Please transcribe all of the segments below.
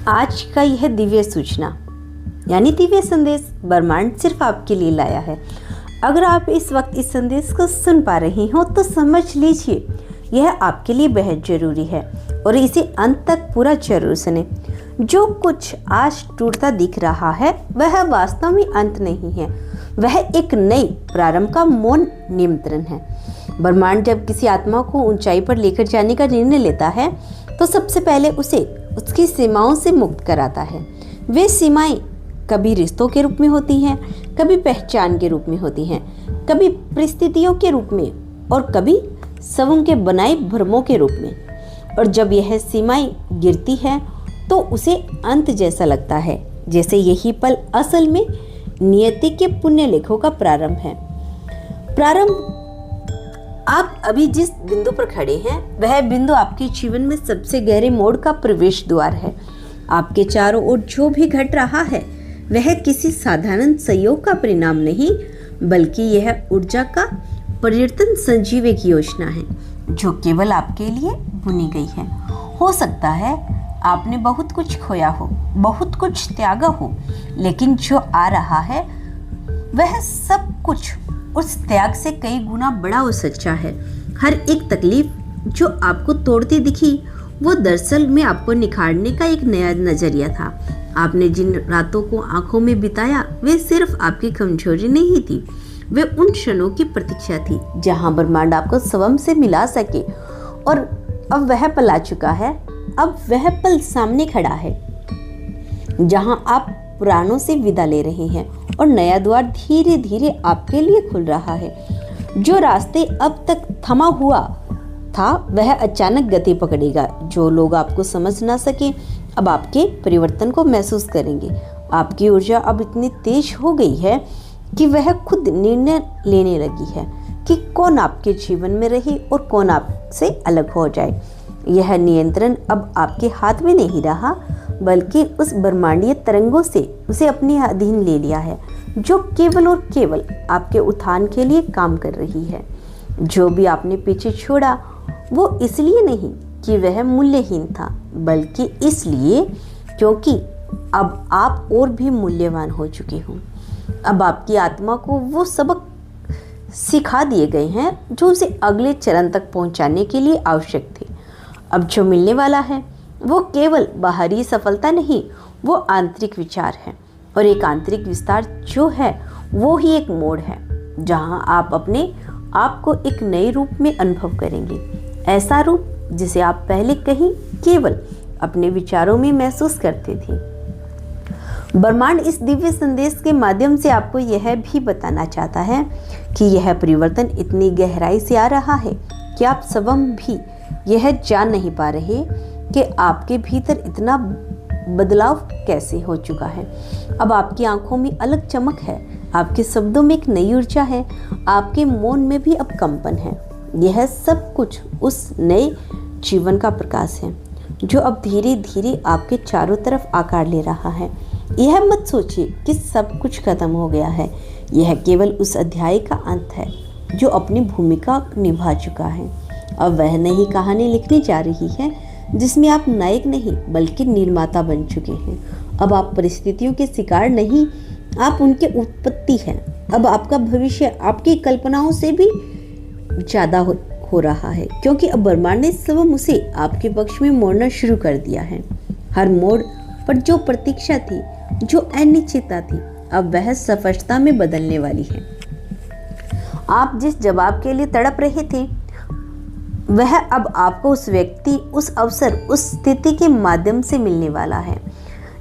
आज का यह दिव्य सूचना यानी दिव्य संदेश ब्रह्मांड सिर्फ आपके लिए लाया है। अगर आप इस वक्त इस संदेश को सुन पा रहे हो तो समझ लीजिए यह आपके लिए बेहद जरूरी है और इसे अंत तक पूरा जरूर सुने। जो कुछ आज टूटता दिख रहा है वह वास्तव में अंत नहीं है, वह एक नई प्रारंभ का मौन निमंत्रण है। ब्रह्मांड जब किसी आत्मा को ऊंचाई पर लेकर जाने का निर्णय लेता है तो सबसे पहले उसे उसकी सीमाओं से मुक्त कराता है। वे सीमाएं कभी रिश्तों के रूप में होती हैं, कभी पहचान के रूप में होती हैं, कभी परिस्थितियों के रूप में और कभी सबों के बनाए भ्रमों के रूप में। और जब यह सीमाएं गिरती है तो उसे अंत जैसा लगता है, जैसे यही पल असल में नियति के पुण्य लेखों का प्रारंभ है। प्रारंभ आप अभी जिस बिंदु पर खड़े हैं वह बिंदु आपके जीवन में सबसे गहरे मोड़ का प्रवेश द्वार है। आपके चारों ओर जो भी घट रहा है वह किसी साधारण संयोग का परिणाम नहीं, बल्कि यह ऊर्जा का परिवर्तन संजीव एक योजना है जो केवल आपके लिए बुनी गई है। हो सकता है आपने बहुत कुछ खोया हो, बहुत कुछ त्यागा हो, लेकिन जो आ रहा है वह सब कुछ उस त्याग से कई गुना बड़ा और सच्चा है। हर एक तकलीफ जो आपको तोड़ती दिखी वो दरअसल में आपको निखारने का एक नया नजरिया था। आपने जिन रातों को आंखों में बिताया वे सिर्फ आपकी कमजोरी नहीं थी, वे उन क्षणों की प्रतीक्षा थी जहां ब्रह्मांड आपको स्वयं से मिला सके। और अब वह पल आ चुका है, अब वह पल सामने खड़ा है जहां आप पुरानों से विदा ले रहे हैं और नया द्वार धीरे धीरे आपके लिए खुल रहा है। जो रास्ते अब तक थमा हुआ था वह अचानक गति पकड़ेगा। जो लोग आपको समझ ना सके अब आपके परिवर्तन को महसूस करेंगे। आपकी ऊर्जा अब इतनी तेज हो गई है कि वह खुद निर्णय लेने लगी है कि कौन आपके जीवन में रहे और कौन आपसे अलग हो जाए। यह नियंत्रण अब आपके हाथ में नहीं रहा, बल्कि उस ब्रह्मांडीय तरंगों से उसे अपने अधीन ले लिया है जो केवल और केवल आपके उत्थान के लिए काम कर रही है। जो भी आपने पीछे छोड़ा वो इसलिए नहीं कि वह मूल्यहीन था, बल्कि इसलिए क्योंकि अब आप और भी मूल्यवान हो चुके हो। अब आपकी आत्मा को वो सबक सिखा दिए गए हैं जो उसे अगले चरण तक पहुंचाने के लिए आवश्यक थे। अब जो मिलने वाला है वो केवल बाहरी सफलता नहीं, वो आंतरिक विचार है। और एक आंतरिक विस्तार जो है वो ही एक मोड़ है जहां आप अपने आप को एक नए रूप में अनुभव करेंगे। ऐसा रूप जिसे आप पहले कहीं केवल अपने विचारों में महसूस करते थे। ब्रह्मांड इस दिव्य संदेश के माध्यम से आपको यह भी बताना चाहता है कि यह परिवर्तन इतनी गहराई से आ रहा है कि आप स्वयं भी यह जान नहीं पा रहे कि आपके भीतर इतना बदलाव कैसे हो चुका है। अब आपकी आंखों में अलग चमक है, आपके शब्दों में एक नई ऊर्जा है, आपके मौन में भी अब कंपन है। यह सब कुछ उस नए जीवन का प्रकाश है जो अब धीरे धीरे आपके चारों तरफ आकार ले रहा है। यह मत सोचिए कि सब कुछ खत्म हो गया है, यह केवल उस अध्याय का अंत है जो अपनी भूमिका निभा चुका है। अब वह नई कहानी लिखने जा रही है जिसमें आप नायक नहीं बल्कि निर्माता बन चुके हैं। अब आप परिस्थितियों के शिकार नहीं, आप उनके उत्पत्ति हैं। अब आपका भविष्य आपकी कल्पनाओं से भी ज्यादा हो रहा है, क्योंकि अब ब्रह्मांड ने स्वयं उसे आपके पक्ष में मोड़ना शुरू कर दिया है। हर मोड़ पर जो प्रतीक्षा थी, जो अनिश्चितता थी, अब वह स्पष्टता में बदलने वाली है। आप जिस जवाब के लिए तड़प रहे थे वह अब आपको उस व्यक्ति, उस अवसर, उस स्थिति के माध्यम से मिलने वाला है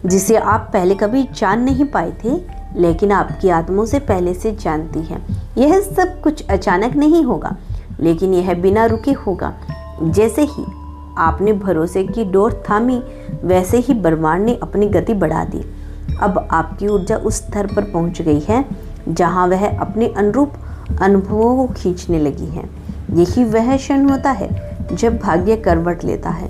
जिसे आप पहले कभी जान नहीं पाए थे, लेकिन आपकी आत्मा से पहले से जानती है। यह सब कुछ अचानक नहीं होगा, लेकिन यह बिना रुके होगा। जैसे ही आपने भरोसे की डोर थामी वैसे ही ब्रह्मांड ने अपनी गति बढ़ा दी। अब आपकी ऊर्जा उस स्तर पर पहुंच गई है जहां वह अपने अनुरूप अनुभवों को खींचने लगी है। यही वह क्षण होता है जब भाग्य करवट लेता है,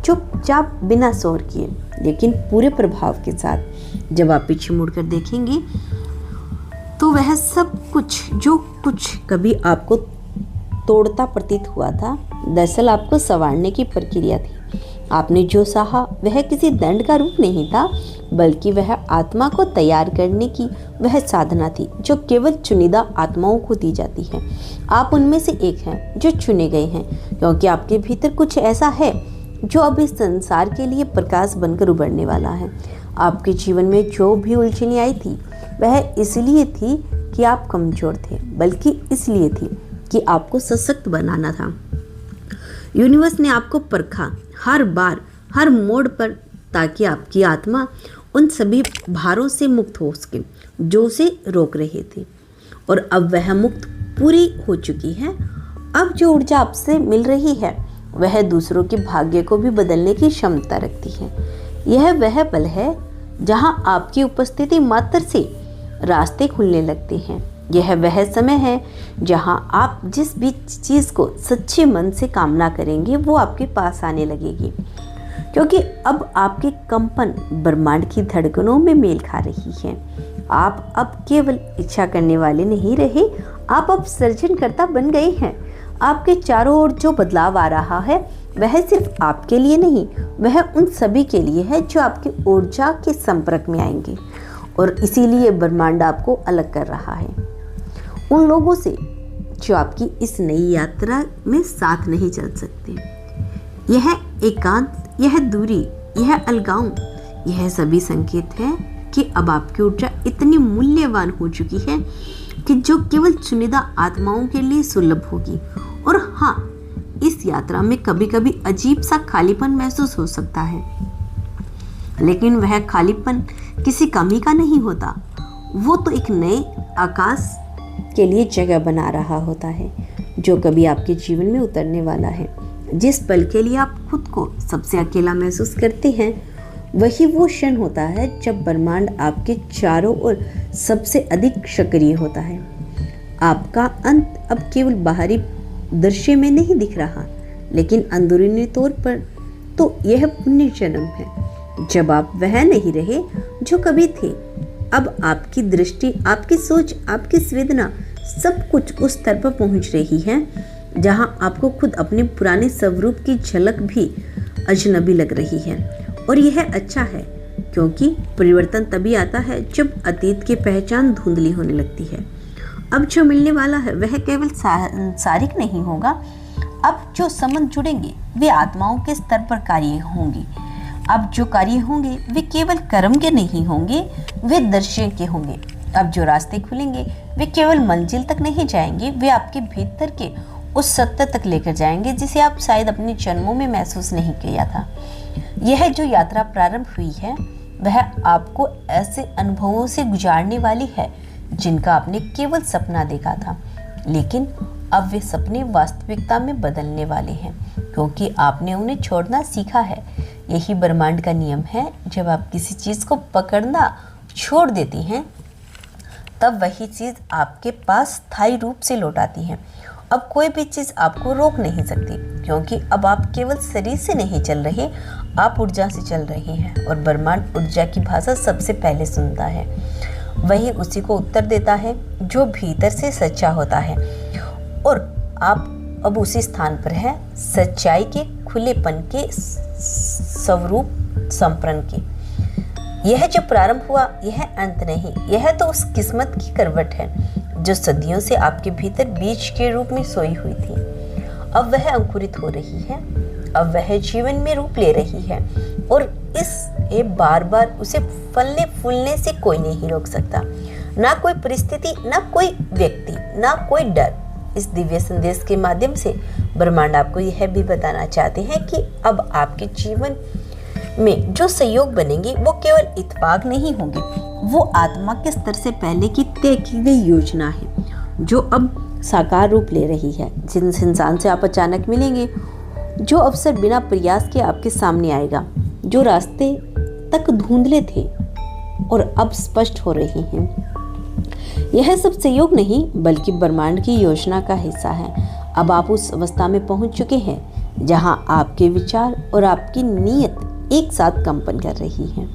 चुपचाप बिना शोर किए लेकिन पूरे प्रभाव के साथ। जब आप पीछे मुड़कर देखेंगे तो वह सब कुछ जो कुछ कभी आपको तोड़ता प्रतीत हुआ था दरअसल आपको संवारने की प्रक्रिया थी। आपने जो सहा वह किसी दंड का रूप नहीं था, बल्कि वह आत्मा को तैयार करने की वह साधना थी जो केवल चुनिंदा आत्माओं को दी जाती है। आप उनमें से एक हैं जो चुने गए हैं, क्योंकि आपके भीतर कुछ ऐसा है जो अब इस संसार के लिए प्रकाश बनकर उभरने वाला है। आपके जीवन में जो भी उलझने आई थी वह इसलिए थी कि आप कमजोर थे, बल्कि इसलिए थी कि आपको सशक्त बनाना था। यूनिवर्स ने आपको परखा हर बार, हर मोड़ पर, ताकि आपकी आत्मा उन सभी भारों से मुक्त हो सके जो उसे रोक रहे थे। और अब वह मुक्त पूरी हो चुकी है। अब जो ऊर्जा आपसे मिल रही है वह दूसरों के भाग्य को भी बदलने की क्षमता रखती है। यह वह पल है जहां आपकी उपस्थिति मात्र से रास्ते खुलने लगते हैं। यह वह समय है जहां आप जिस भी चीज़ को सच्चे मन से कामना करेंगे वो आपके पास आने लगेगी, क्योंकि अब आपके कंपन ब्रह्मांड की धड़कनों में मेल खा रही हैं। आप अब केवल इच्छा करने वाले नहीं रहे, आप अब सृजनकर्ता बन गए हैं। आपके चारों ओर जो बदलाव आ रहा है वह सिर्फ आपके लिए नहीं, वह उन सभी के लिए है जो आपकी ऊर्जा के संपर्क में आएंगे। और इसीलिए ब्रह्मांड आपको अलग कर रहा है उन लोगों से जो आपकी इस नई यात्रा में साथ नहीं चल सकते। यह एकांत, यह दूरी, यह अलगाव, यह सभी संकेत है कि अब आपकी ऊर्जा इतनी मूल्यवान हो चुकी है कि जो केवल चुनिंदा आत्माओं के लिए सुलभ होगी। और हाँ, इस यात्रा में कभी कभी अजीब सा खालीपन महसूस हो सकता है, लेकिन वह खालीपन किसी कमी का नहीं होता। वो तो एक नए आकाश के लिए जगह बना रहा होता है जो कभी आपके जीवन में उतरने वाला है। जिस पल के लिए आप खुद को सबसे अकेला महसूस करते हैं वही वो क्षण होता है जब ब्रह्मांड आपके चारों ओर सबसे अधिक सक्रिय होता है। आपका अंत अब केवल बाहरी दृश्य में नहीं दिख रहा, लेकिन अंदरूनी तौर पर तो यह पुण्यजन्म है जब आप वह नहीं रहे जो कभी थे। अब आपकी दृष्टि, आपकी सोच, आपकी संवेदना सब कुछ उस स्तर पर पहुंच रही है जहां आपको खुद अपने पुराने स्वरूप की झलक भी अजनबी लग रही है। और यह अच्छा है, क्योंकि परिवर्तन तभी आता है जब अतीत की पहचान धुंधली होने लगती है। अब जो मिलने वाला है वह केवल सांसारिक नहीं होगा। अब जो संबंध जुड़ेंगे वे आत्माओं के स्तर पर कार्य होंगे। अब जो कार्य होंगे वे केवल कर्म के नहीं होंगे, वे दर्शन के होंगे। अब जो रास्ते खुलेंगे वे केवल मंजिल तक नहीं जाएंगे, वे आपके भीतर के उस सत्य तक लेकर जाएंगे जिसे आप शायद अपने जन्मों में महसूस नहीं किया था। यह जो यात्रा प्रारंभ हुई है वह आपको ऐसे अनुभवों से गुजारने वाली है जिनका आपने केवल सपना देखा था, लेकिन अब वे सपने वास्तविकता में बदलने वाले हैं, क्योंकि आपने उन्हें छोड़ना सीखा है। यही ब्रह्मांड का नियम है। जब आप किसी चीज़ को पकड़ना छोड़ देती हैं तब वही चीज़ आपके पास स्थायी रूप से लौट आती है। अब कोई भी चीज़ आपको रोक नहीं सकती, क्योंकि अब आप केवल शरीर से नहीं चल रहे, आप ऊर्जा से चल रहे हैं। और ब्रह्मांड ऊर्जा की भाषा सबसे पहले सुनता है, वही उसी को उत्तर देता है जो भीतर से सच्चा होता है। और आप अब उसी स्थान पर हैं, सच्चाई के खुलेपन के स्वरूप संप्रण के। यह जो प्रारंभ हुआ यह अंत नहीं, यह तो उस किस्मत की करवट है जो सदियों से आपके भीतर बीज के रूप में सोई हुई थी। अब वह अंकुरित हो रही है, अब वह जीवन में रूप ले रही है, और इसे बार बार उसे फलने फूलने से कोई नहीं रोक सकता। ना कोई परिस्थिति, ना कोई व्यक्ति, ना कोई डर। इस दिव्य संदेश के माध्यम से ब्रह्मांड आपको यह भी बताना चाहते हैं कि अब आपके जीवन में जो सहयोग बनेंगे वो केवल इत्तेफाक नहीं होंगे, वो आत्मा के स्तर से पहले की तय की गई योजना है जो अब साकार रूप ले रही है। जिस इंसान से आप अचानक मिलेंगे, जो अवसर बिना प्रयास के आपके सामने आएगा, जो रास्ते तक धुंधले थे और अब स्पष्ट हो रहे हैं, यह सब सहयोग नहीं बल्कि ब्रह्मांड की योजना का हिस्सा है। अब आप उस अवस्था में पहुंच चुके हैं जहां आपके विचार और आपकी नीयत एक साथ कंपन कर रही है।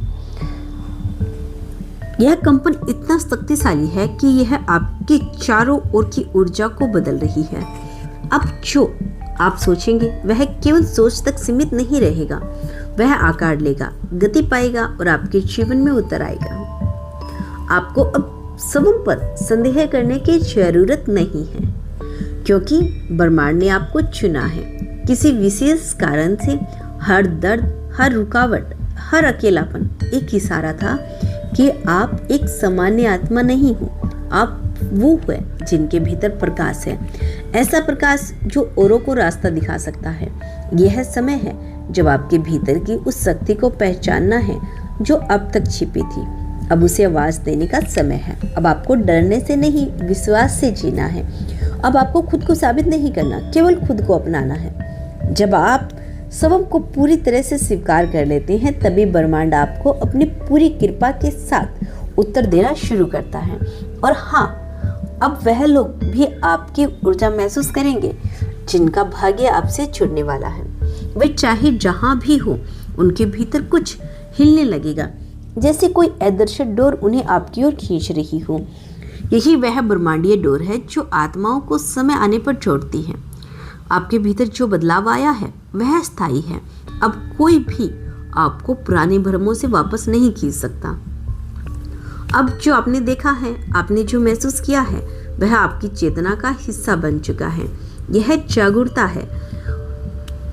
यह कंपन इतना शक्तिशाली है कि यह आपके चारों ओर की ऊर्जा को बदल रही है। अब जो आप सोचेंगे वह केवल सोच तक सीमित नहीं रहेगा, वह आकार लेगा, गति पाएगा और आपके जीवन में उतर आएगा। आपको अब सबों पर संदेह करने की जरूरत नहीं है, क्योंकि ब्रह्मांड ने आपको चुना है। किसी विशेष कारण से हर दर्द, हर रुकावट, हर अकेलापन एक इशारा था कि आप एक सामान्य आत्मा नहीं हो, आप वो है जिनके भीतर प्रकाश है, ऐसा प्रकाश जो औरों को रास्ता दिखा सकता है। यह समय है जब आपके भीतर की उस शक्ति को पहचानना है जो अब तक छिपी थी। अब उसे आवाज देने का समय है। अब आपको डरने से नहीं, विश्वास से जीना है। अब आपको खुद को साबित नहीं करना, केवल खुद को अपनाना है। जब आप सबब को पूरी तरह से स्वीकार कर लेते हैं, तभी ब्रह्मांड आपको अपनी पूरी कृपा के साथ उत्तर देना शुरू करता है। और हाँ, अब वह लोग भी आपकी ऊर्जा महसूस करेंगे जिनका भाग्य आपसे जुड़ने वाला है। वे चाहे जहां भी हो, उनके भीतर कुछ हिलने लगेगा, जैसे कोई अदृश्य डोर उन्हें आपकी ओर खींच रही हो। यही वह ब्रह्मांडीय डोर है जो आत्माओं को समय आने पर जोड़ती है। आपके भीतर जो बदलाव आया है वह स्थायी है। अब कोई भी आपको पुराने भ्रमों से वापस नहीं खींच सकता। अब जो आपने देखा है, आपने जो महसूस किया है, वह आपकी चेतना का हिस्सा बन चुका है। यह जागरूकता है,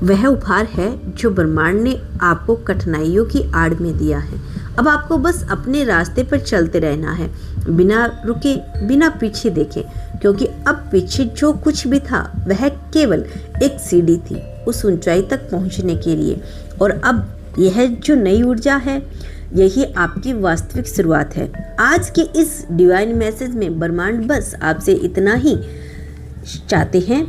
वह उपहार है जो ब्रह्मांड ने आपको कठिनाइयों की आड़ में दिया है। अब आपको बस अपने रास्ते पर चलते रहना है, बिना रुके, बिना पीछे देखे, क्योंकि अब पीछे जो कुछ भी था वह केवल एक सीढ़ी थी उस ऊंचाई तक पहुंचने के लिए। और अब यह जो नई ऊर्जा है, यही आपकी वास्तविक शुरुआत है। आज के इस डिवाइन मैसेज में ब्रह्मांड बस आपसे इतना ही चाहते हैं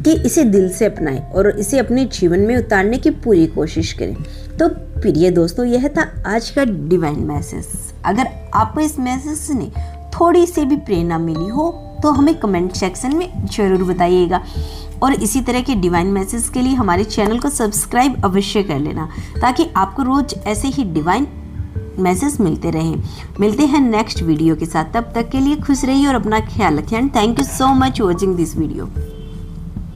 कि इसे दिल से अपनाएं और इसे अपने जीवन में उतारने की पूरी कोशिश करें। तो प्रिय दोस्तों, यह था आज का डिवाइन मैसेज। अगर आपको इस मैसेज से थोड़ी सी भी प्रेरणा मिली हो तो हमें कमेंट सेक्शन में जरूर बताइएगा। और इसी तरह के डिवाइन मैसेज के लिए हमारे चैनल को सब्सक्राइब अवश्य कर लेना, ताकि आपको रोज ऐसे ही डिवाइन मैसेज मिलते रहें। मिलते हैं नेक्स्ट वीडियो के साथ, तब तक के लिए खुश रहिए और अपना ख्याल रखें। And thank you so much watching this video.